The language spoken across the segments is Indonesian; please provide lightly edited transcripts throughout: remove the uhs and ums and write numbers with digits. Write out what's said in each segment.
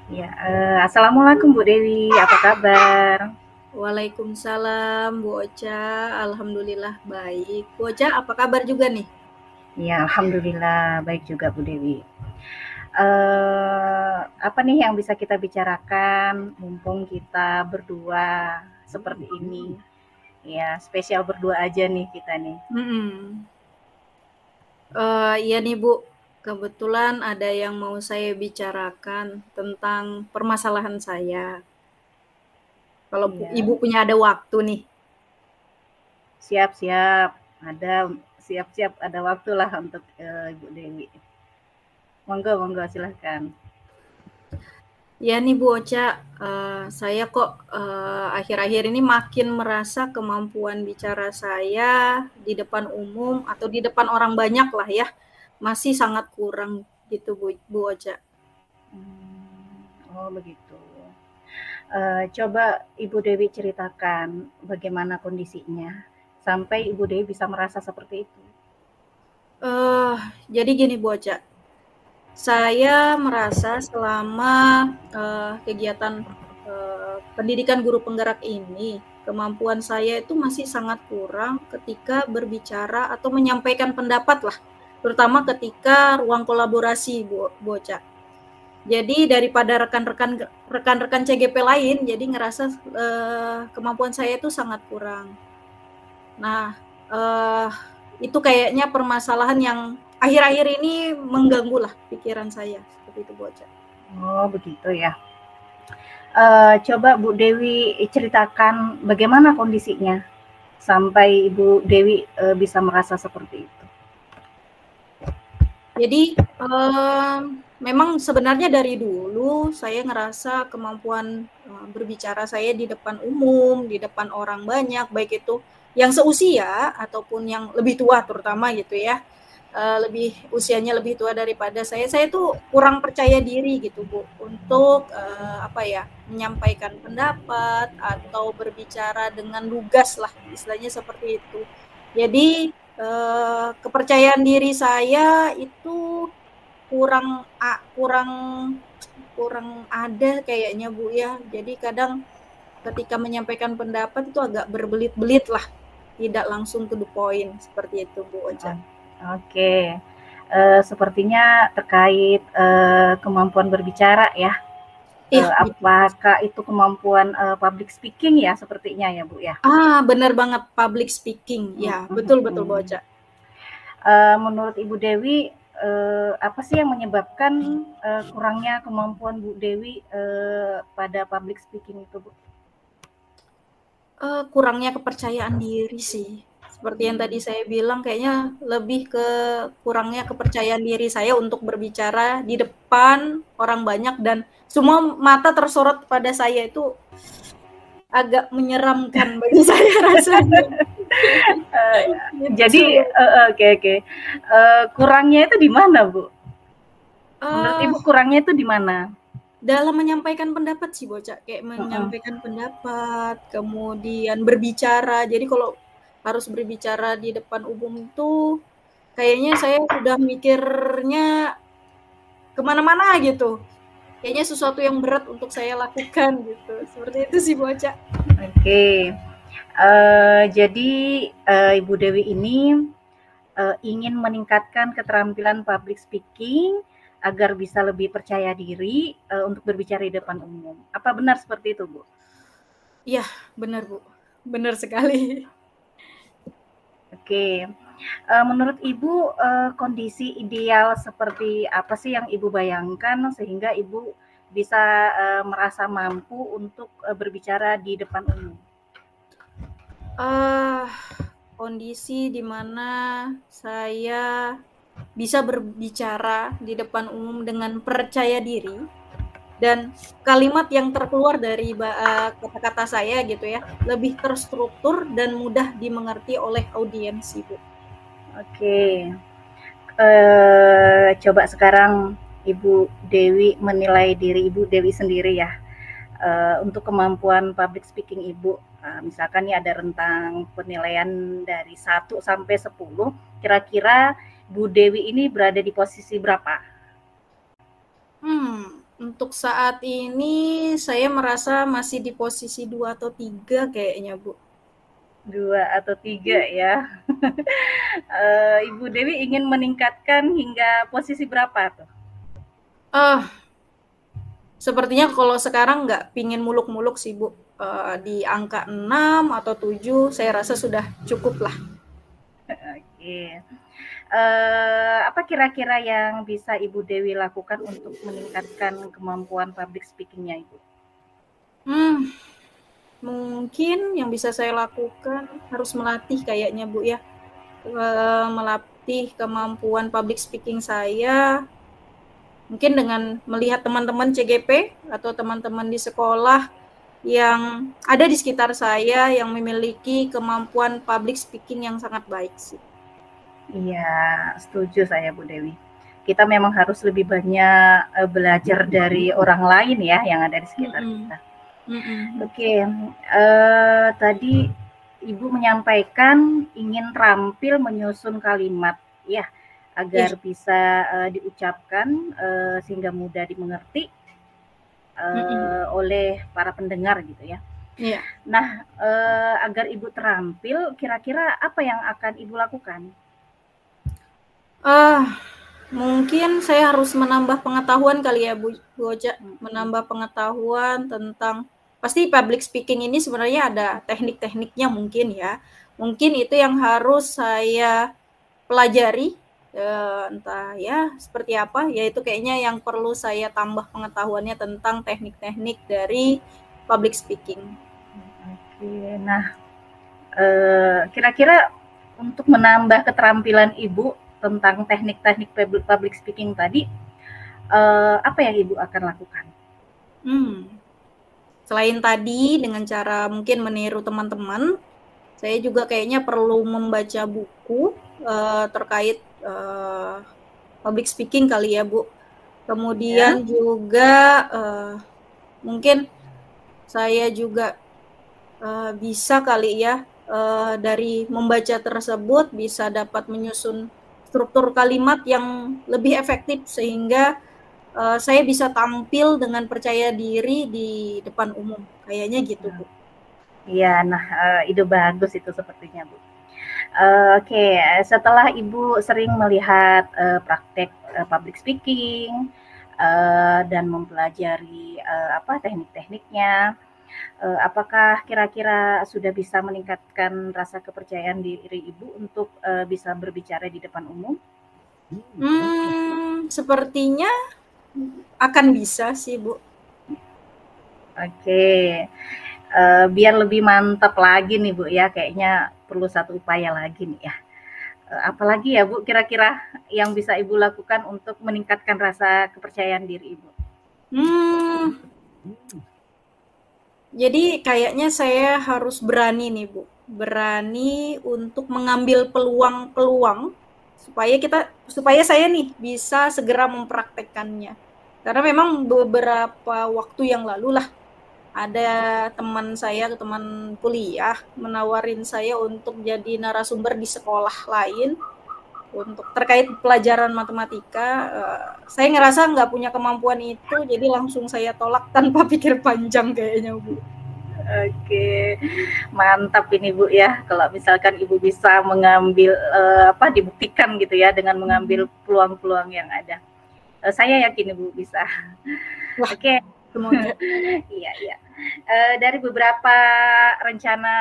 Ya, assalamualaikum Bu Dewi, apa kabar? Waalaikumsalam, Bu Ocha. Alhamdulillah baik. Bu Ocha, apa kabar juga nih? Ya, alhamdulillah baik juga Bu Dewi. Apa nih yang bisa kita bicarakan mumpung kita berdua seperti ini? Ya, spesial berdua aja nih kita nih. Hmm. Iya nih Bu, kebetulan ada yang mau saya bicarakan tentang permasalahan saya. Kalau Ibu Iya, punya ada waktu nih. siap-siap. Ada siap-siap ada waktulah untuk Ibu Dewi. Monggo, monggo silahkan. Ya nih Bu Ocha, saya kok akhir-akhir ini makin merasa kemampuan bicara saya di depan umum atau di depan orang banyak lah ya, masih sangat kurang gitu Bu Ocha. Oh begitu. Coba Ibu Dewi ceritakan bagaimana kondisinya sampai Ibu Dewi bisa merasa seperti itu. Eh, jadi gini Bu Ocha, saya merasa selama kegiatan pendidikan guru penggerak ini, kemampuan saya itu masih sangat kurang ketika berbicara atau menyampaikan pendapat lah, terutama ketika ruang kolaborasi Bu Ocha. Jadi daripada rekan-rekan CGP lain, jadi ngerasa kemampuan saya itu sangat kurang. Nah, eh, itu kayaknya permasalahan yang akhir-akhir ini mengganggu lah pikiran saya, seperti itu Bu Ocha. Oh begitu ya. Coba Bu Dewi ceritakan bagaimana kondisinya sampai Ibu Dewi bisa merasa seperti itu. Jadi memang sebenarnya dari dulu saya ngerasa kemampuan berbicara saya di depan umum, di depan orang banyak, baik itu yang seusia ataupun yang lebih tua terutama gitu ya, lebih usianya lebih tua daripada saya tuh kurang percaya diri gitu Bu untuk apa ya, menyampaikan pendapat atau berbicara dengan lugas lah istilahnya seperti itu. Jadi kepercayaan diri saya itu kurang kurang kurang ada kayaknya Bu ya. Jadi kadang ketika menyampaikan pendapat itu agak berbelit-belit lah, tidak langsung to the point seperti itu Bu Ocha. Oh, oke, sepertinya terkait kemampuan berbicara ya. Iya, betul. Apakah itu kemampuan public speaking ya sepertinya ya Bu ya? Benar banget public speaking. Ya, betul betul Bu Mhm. Ocha. Menurut Ibu Dewi, apa sih yang menyebabkan kurangnya kemampuan Bu Dewi pada public speaking itu, Bu? Kurangnya kepercayaan diri sih. Seperti yang tadi saya bilang kayaknya lebih ke kurangnya kepercayaan diri saya untuk berbicara di depan orang banyak dan semua mata tersorot pada saya itu agak menyeramkan bagi saya rasanya. Uh, Gitu. jadi, oke oke. Kurangnya itu di mana, Bu? Menurut Eee, Ibu kurangnya itu di mana? dalam menyampaikan pendapat sih Bocah, kayak Mhm. menyampaikan pendapat, kemudian berbicara. Jadi kalau harus berbicara di depan umum tuh kayaknya saya sudah mikirnya kemana-mana gitu. Kayaknya sesuatu yang berat untuk saya lakukan gitu. Seperti itu sih Bocah. Oke. Jadi, Ibu Dewi ini ingin meningkatkan keterampilan public speaking agar bisa lebih percaya diri untuk berbicara di depan umum. Apa benar seperti itu, Bu? Iya, benar Bu. Benar sekali. Oke, menurut Ibu kondisi ideal seperti apa sih yang Ibu bayangkan sehingga Ibu bisa merasa mampu untuk berbicara di depan umum? Ah, kondisi di mana saya bisa berbicara di depan umum dengan percaya diri dan kalimat yang terkeluar dari kata-kata saya gitu ya, lebih terstruktur dan mudah dimengerti oleh audiens, Ibu. Oke, coba sekarang Ibu Dewi menilai diri Ibu Dewi sendiri ya. Untuk kemampuan public speaking Ibu, misalkan nih ada rentang penilaian dari 1 sampai 10, kira-kira Bu Dewi ini berada di posisi berapa? Hmm. Untuk saat ini saya merasa masih di posisi 2 atau 3 kayaknya, Bu. 2 atau 3 ya. Ibu Dewi ingin meningkatkan hingga posisi berapa tuh? Ah, sepertinya kalau sekarang nggak pingin muluk-muluk sih, Bu. Di angka 6 atau 7 saya rasa sudah cukup lah. Oke. Apa kira-kira yang bisa Ibu Dewi lakukan untuk meningkatkan kemampuan public speaking-nya Ibu? Mungkin yang bisa saya lakukan harus melatih kayaknya, Bu, ya. Melatih kemampuan public speaking saya, mungkin dengan melihat teman-teman CGP atau teman-teman di sekolah yang ada di sekitar saya yang memiliki kemampuan public speaking yang sangat baik sih. Iya, setuju saya Bu Dewi. Kita memang harus lebih banyak belajar dari orang lain ya yang ada di sekitar kita. Oke, tadi Ibu menyampaikan ingin terampil menyusun kalimat ya agar bisa diucapkan sehingga mudah dimengerti oleh para pendengar gitu ya. Iya. Nah, agar Ibu terampil, kira-kira apa yang akan Ibu lakukan? Mungkin saya harus menambah pengetahuan kali ya, Bu Oja. Menambah pengetahuan tentang, pasti public speaking ini sebenarnya ada teknik-tekniknya mungkin ya. Mungkin itu yang harus saya pelajari, entah ya seperti apa, yaitu kayaknya yang perlu saya tambah pengetahuannya tentang teknik-teknik dari public speaking. Oke, nah kira-kira untuk menambah keterampilan Ibu tentang teknik-teknik public speaking tadi, apa yang Ibu akan lakukan? Selain tadi dengan cara mungkin meniru teman-teman, saya juga kayaknya perlu membaca buku terkait public speaking kali ya, Bu. Kemudian juga mungkin saya juga bisa kali ya dari membaca tersebut bisa dapat menyusun struktur kalimat yang lebih efektif sehingga saya bisa tampil dengan percaya diri di depan umum. Kayaknya gitu, Bu. Iya, nah ide bagus itu sepertinya, Bu. Oke, setelah Ibu sering melihat praktek public speaking dan mempelajari apa teknik-tekniknya, apakah kira-kira sudah bisa meningkatkan rasa kepercayaan diri Ibu untuk bisa berbicara di depan umum? Sepertinya akan bisa sih, Bu. Oke, biar lebih mantap lagi nih Bu ya, kayaknya perlu satu upaya lagi nih ya. Apalagi ya Bu kira-kira yang bisa Ibu lakukan untuk meningkatkan rasa kepercayaan diri Ibu? Jadi kayaknya saya harus berani nih, Bu. Berani untuk mengambil peluang-peluang supaya saya nih bisa segera mempraktekkannya. Karena memang beberapa waktu yang lalu lah ada teman saya, teman kuliah menawarin saya untuk jadi narasumber di sekolah lain untuk terkait pelajaran matematika. Saya ngerasa nggak punya kemampuan itu, jadi langsung saya tolak tanpa pikir panjang kayaknya, Bu. Oke, mantap ini Bu ya. Kalau misalkan Ibu bisa mengambil dibuktikan gitu ya dengan mengambil peluang-peluang yang ada. Saya yakin Ibu bisa. Oke. Semoga. Iya. Dari beberapa rencana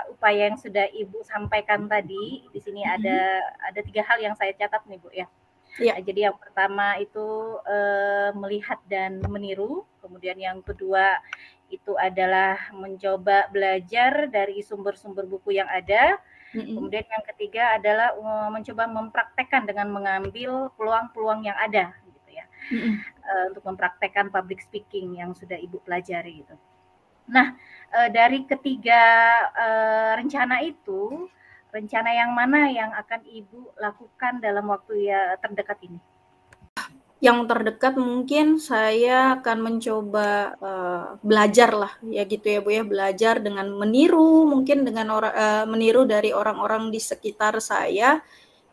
upaya yang sudah Ibu sampaikan tadi, di sini ada 3 hal yang saya catat nih Bu ya. Iya. Jadi yang pertama itu melihat dan meniru, kemudian yang kedua itu adalah mencoba belajar dari sumber-sumber buku yang ada. Kemudian yang ketiga adalah mencoba mempraktekkan dengan mengambil peluang-peluang yang ada gitu ya. Untuk mempraktekkan public speaking yang sudah Ibu pelajari gitu. Nah, dari ketiga rencana itu, rencana yang mana yang akan Ibu lakukan dalam waktu ya terdekat ini? Yang terdekat mungkin saya akan mencoba belajar lah ya gitu ya Bu ya, belajar dengan meniru mungkin dengan meniru dari orang-orang di sekitar saya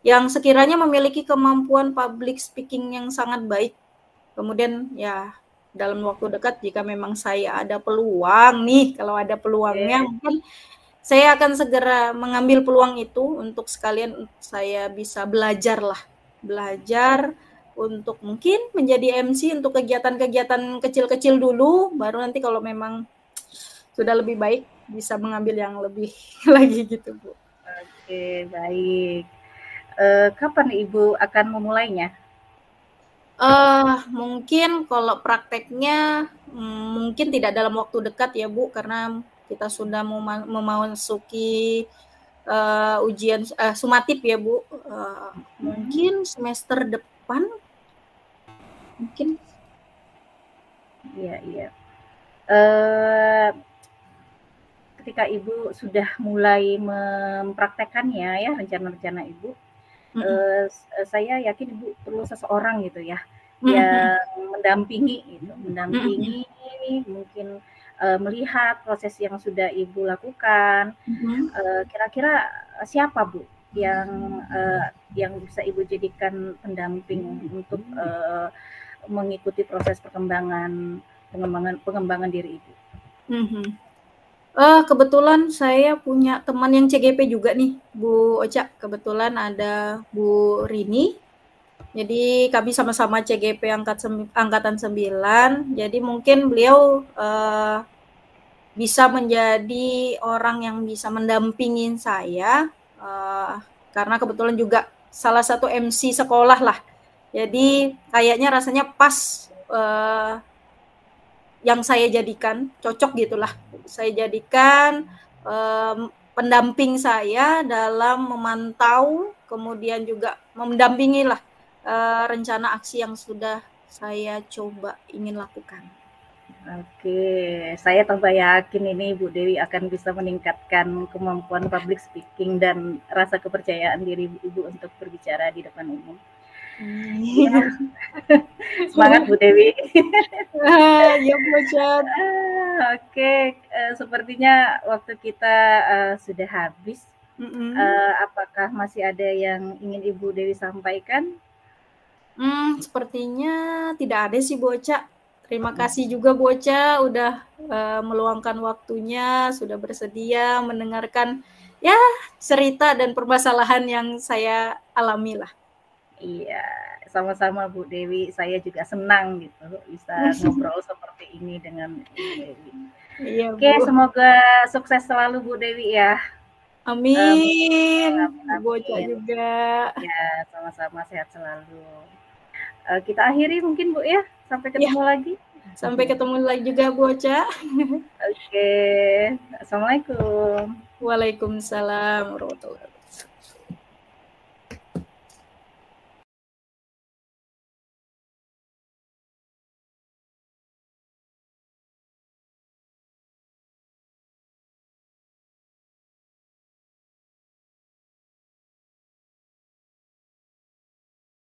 yang sekiranya memiliki kemampuan public speaking yang sangat baik. Kemudian ya dalam waktu dekat jika memang saya ada peluang nih, kalau ada peluangnya Oke. mungkin saya akan segera mengambil peluang itu untuk sekalian saya bisa belajarlah, belajar untuk mungkin menjadi MC untuk kegiatan-kegiatan kecil-kecil dulu, baru nanti kalau memang sudah lebih baik bisa mengambil yang lebih lagi gitu, Bu. Oke, baik. Kapan Ibu akan memulainya? Mungkin kalau prakteknya, mungkin tidak dalam waktu dekat ya, Bu, karena kita sudah memasuki, ujian sumatif ya, Bu, Mhm. mungkin semester depan, mungkin. Iya iya. Eee, ketika Ibu sudah mulai mempraktekkannya ya, rencana-rencana Ibu, Mhm. saya yakin Ibu perlu seseorang gitu ya, Mhm mhm. yang mendampingi gitu, Mhm mhm. mendampingi mungkin, melihat proses yang sudah Ibu lakukan, Mhm. kira-kira, siapa Bu yang bisa Ibu jadikan pendamping untuk, mengikuti proses pengembangan pengembangan diri Ibu? Mhm. Kebetulan saya punya teman yang CGP juga nih, Bu Ocha. Kebetulan ada Bu Rini. Jadi kami sama-sama CGP angkatan 9. Jadi mungkin beliau bisa menjadi orang yang bisa mendampingin saya, karena kebetulan juga salah satu MC sekolah lah. Jadi kayaknya rasanya pas, yang saya jadikan, cocok gitulah. Saya jadikan, pendamping saya dalam memantau, kemudian juga mendampingilah, rencana aksi yang sudah saya coba ingin lakukan. Oke, saya tambah yakin ini Bu Dewi akan bisa meningkatkan kemampuan public speaking dan rasa kepercayaan diri Ibu untuk berbicara di depan umum. Iya, Amin. semangat Bu Dewi. Iya Bu Ocha. Oke, sepertinya waktu kita, sudah habis. Mhm. Apakah masih ada yang ingin Ibu Dewi sampaikan? Sepertinya tidak ada sih Bu Ocha. Terima Mhm. kasih juga Bu Ocha udah, meluangkan waktunya, sudah bersedia mendengarkan, ya cerita dan permasalahan yang saya alamilah. Iya, sama-sama Bu Dewi, saya juga senang gitu bisa ngobrol seperti ini dengan Ibu Dewi. Iya Oke, Bu. semoga sukses selalu Bu Dewi ya. Amin. Bu Ocha Amin. juga. Ya, sama-sama sehat selalu. Kita akhiri mungkin Bu ya, sampai Ya, ketemu lagi. sampai ketemu lagi juga Bu Ocha. Oke, assalamualaikum. Waalaikumsalam warahmatullahi wabarakatuh.